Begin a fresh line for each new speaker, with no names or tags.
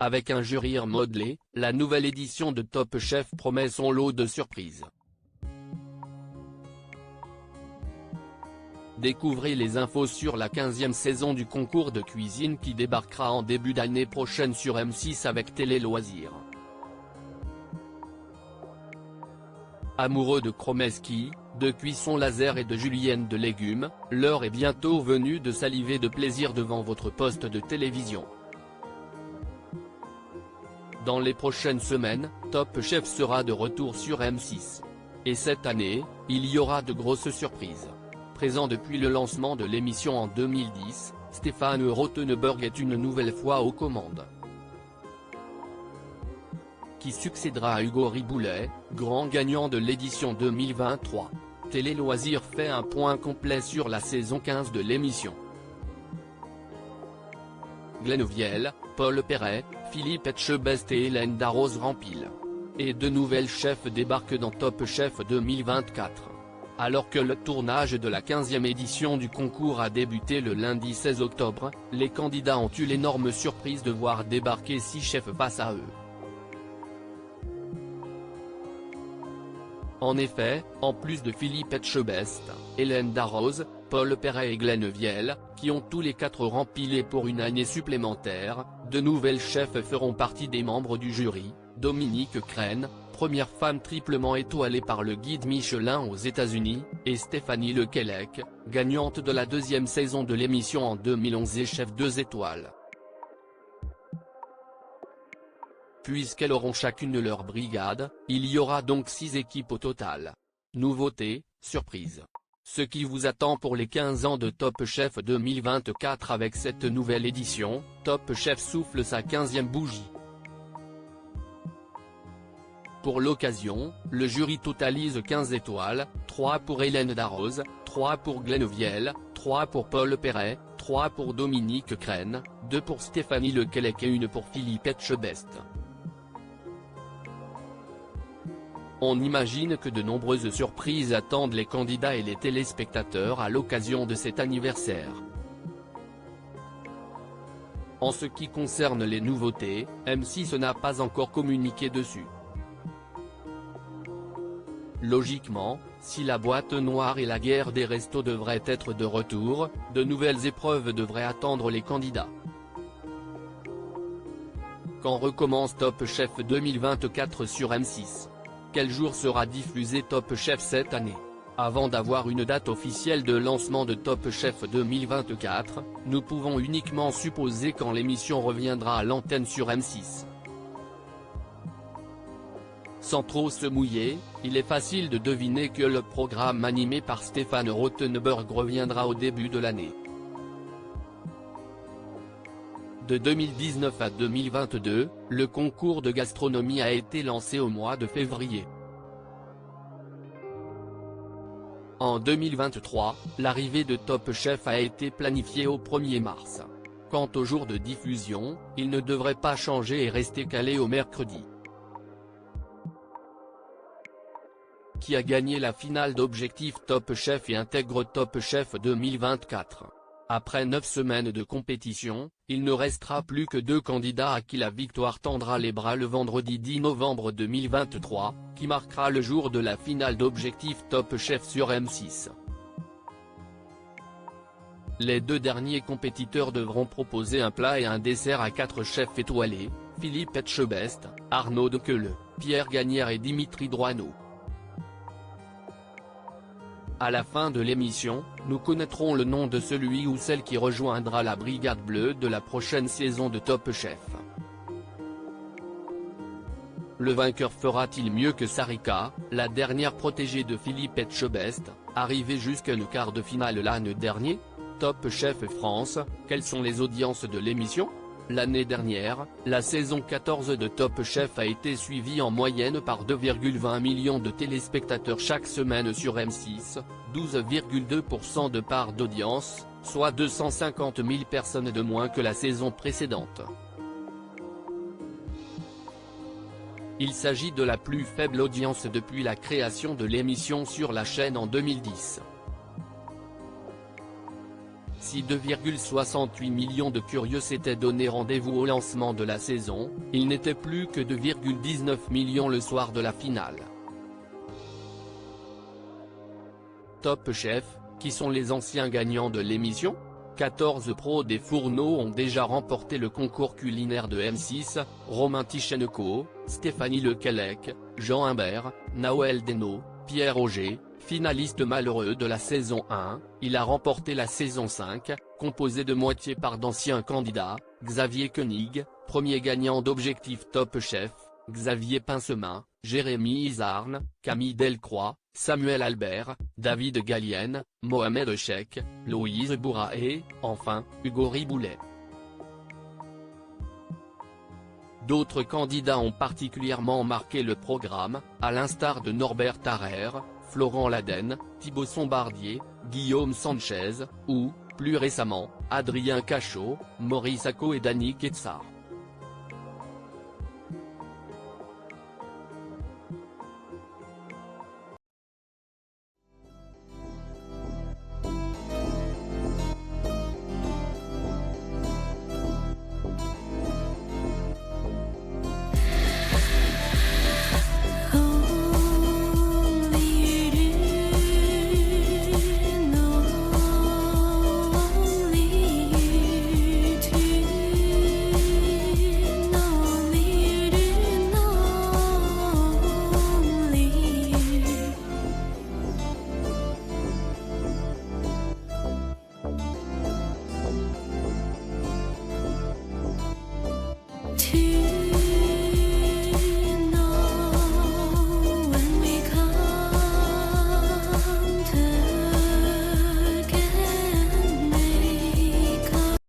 Avec un jury modelé, la nouvelle édition de Top Chef promet son lot de surprises. Découvrez les infos sur la 15e saison du concours de cuisine qui débarquera en début d'année prochaine sur M6 avec Télé Loisirs. Amoureux de chromesquis, de cuisson laser et de julienne de légumes, l'heure est bientôt venue de saliver de plaisir devant votre poste de télévision. Dans les prochaines semaines, Top Chef sera de retour sur M6. Et cette année, il y aura de grosses surprises. Présent depuis le lancement de l'émission en 2010, Stéphane Rothenberg est une nouvelle fois aux commandes. Qui succédera à Hugo Riboulet, grand gagnant de l'édition 2023. Télé Loisirs fait un point complet sur la saison 15 de l'émission. Glenn Viel, Paul Perret, Philippe Etchebest et Hélène Darroze remplissent. Et de nouvelles chefs débarquent dans Top Chef 2024. Alors que le tournage de la 15e édition du concours a débuté le lundi 16 octobre, les candidats ont eu l'énorme surprise de voir débarquer 6 chefs face à eux. En effet, en plus de Philippe Etchebest, Hélène Darroze, Paul Perret et Glenn Viel, qui ont tous les 4 rempilé pour une année supplémentaire, de nouvelles chefs feront partie des membres du jury. Dominique Crenn, première femme triplement étoilée par le guide Michelin aux États-Unis, et Stéphanie Lequelec, gagnante de la 2e saison de l'émission en 2011 et chef 2 étoiles. Puisqu'elles auront chacune leur brigade, il y aura donc 6 équipes au total. Nouveauté, surprise. Ce qui vous attend pour les 15 ans de Top Chef 2024 avec cette nouvelle édition, Top Chef souffle sa 15e bougie. Pour l'occasion, le jury totalise 15 étoiles, 3 pour Hélène Darroze, 3 pour Glenn Viel, 3 pour Paul Perret, 3 pour Dominique Crenn, 2 pour Stéphanie Lequelec et 1 pour Philippe Etchebest. On imagine que de nombreuses surprises attendent les candidats et les téléspectateurs à l'occasion de cet anniversaire. En ce qui concerne les nouveautés, M6 n'a pas encore communiqué dessus. Logiquement, si la boîte noire et la guerre des restos devraient être de retour, de nouvelles épreuves devraient attendre les candidats. Quand recommence Top Chef 2024 sur M6? Quel jour sera diffusé Top Chef cette année? Avant d'avoir une date officielle de lancement de Top Chef 2024, nous pouvons uniquement supposer quand l'émission reviendra à l'antenne sur M6. Sans trop se mouiller, il est facile de deviner que le programme animé par Stéphane Rothenberg reviendra au début de l'année. De 2019 à 2022, le concours de gastronomie a été lancé au mois de février. En 2023, l'arrivée de Top Chef a été planifiée au 1er mars. Quant au jour de diffusion, il ne devrait pas changer et rester calé au mercredi. Qui a gagné la finale d'Objectif Top Chef et intègre Top Chef 2024. Après 9 semaines de compétition, il ne restera plus que 2 candidats à qui la victoire tendra les bras le vendredi 10 novembre 2023, qui marquera le jour de la finale d'Objectif Top Chef sur M6. Les 2 derniers compétiteurs devront proposer un plat et un dessert à 4 chefs étoilés, Philippe Etchebest, Arnaud Dequeule, Pierre Gagnère et Dimitri Droineau. À la fin de l'émission, nous connaîtrons le nom de celui ou celle qui rejoindra la Brigade Bleue de la prochaine saison de Top Chef. Le vainqueur fera-t-il mieux que Sarika, la dernière protégée de Philippe Etchebest, arrivée jusqu'à une quart de finale l'année dernière? Top Chef France, quelles sont les audiences de l'émission? L'année dernière, la saison 14 de Top Chef a été suivie en moyenne par 2,20 millions de téléspectateurs chaque semaine sur M6, 12,2% de part d'audience, soit 250 000 personnes de moins que la saison précédente. Il s'agit de la plus faible audience depuis la création de l'émission sur la chaîne en 2010. Si 2,68 millions de curieux s'étaient donné rendez-vous au lancement de la saison, il n'était plus que 2,19 millions le soir de la finale. Top Chef, qui sont les anciens gagnants de l'émission ? 14 pros des fourneaux ont déjà remporté le concours culinaire de M6, Romain Tichenko, Stéphanie Lequelec, Jean Imbert, Naoël Desno, Pierre Auger, finaliste malheureux de la saison 1, il a remporté la saison 5, composée de moitié par d'anciens candidats, Xavier Koenig, premier gagnant d'Objectif Top Chef, Xavier Pincemain, Jérémy Izarn, Camille Delcroix, Samuel Albert, David Gallienne, Mohamed Chek, Loïse Bourra et, enfin, Hugo Riboulet. D'autres candidats ont particulièrement marqué le programme, à l'instar de Norbert Tarrer, Florent Laden, Thibaut Sombardier, Guillaume Sanchez, ou, plus récemment, Adrien Cachot, Maurice Acco et Danny Quetsart.